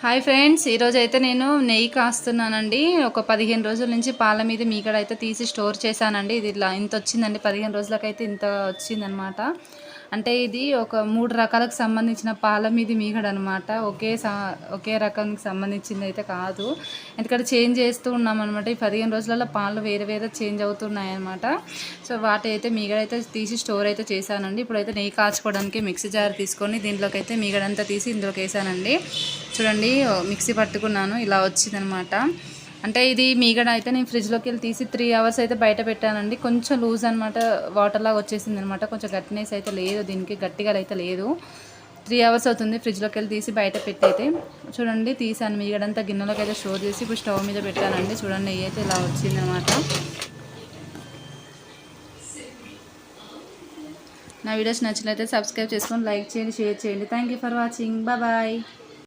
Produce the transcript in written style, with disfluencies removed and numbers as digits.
Hi friends, ఈరోజు అయితే నేను నెయ్యి కాస్తున్నానండి. ఒక 15 రోజుల నుంచి పాల మీద మీగడ అయితే తీసి స్టోర్ చేశానండి. ఇది ఇలా ఇంత వచ్చిందండి, 15 రోజులకైతే ఇంత వచ్చిందనమాట. అంటే ఇది ఒక 3 రకాలకు సంబంధించిన పాల మీది మీగడ అనమాట. ఒకే రకానికి సంబంధించింది అయితే కాదు, ఎందుకంటే చేంజ్ చేస్తూ ఉన్నామన్నమాట. ఈ 15 రోజులలో పాలు వేరే వేరే చేంజ్ అవుతున్నాయి అనమాట. సో వాటి అయితే మీగడ అయితే తీసి స్టోర్ అయితే చేశానండి. ఇప్పుడైతే నెయ్యి కాచుకోవడానికి మిక్సీ జార్ తీసుకొని దీంట్లోకి అయితే మీగడంతా తీసి ఇందులోకి వేసానండి. చూడండి, మిక్సీ పట్టుకున్నాను, ఇలా వచ్చిందనమాట. అంటే ఇది మీగడ అయితే నేను ఫ్రిడ్జ్లోకి వెళ్ళి తీసి 3 అవర్స్ అయితే బయట పెట్టానండి. కొంచెం లూజ్ అనమాట, వాటర్ లాగా వచ్చేసింది అనమాట. కొంచెం గట్టినెస్ అయితే లేదు, దీనికి గట్టిగా అయితే లేదు. 3 అవర్స్ అవుతుంది ఫ్రిడ్జ్లోకి వెళ్ళి తీసి బయట పెట్టి అయితే. చూడండి, తీసాను మీగడంతా గిన్నెలోకి అయితే స్టోర్ చేసి ఇప్పుడు స్టవ్ మీద పెట్టానండి. చూడండి, నెయ్యి అయితే ఇలా వచ్చిందనమాట. నా వీడియోస్ నచ్చినట్లయితే సబ్స్క్రైబ్ చేసుకొని లైక్ చేయండి, షేర్ చేయండి. Thank you for watching. Bye.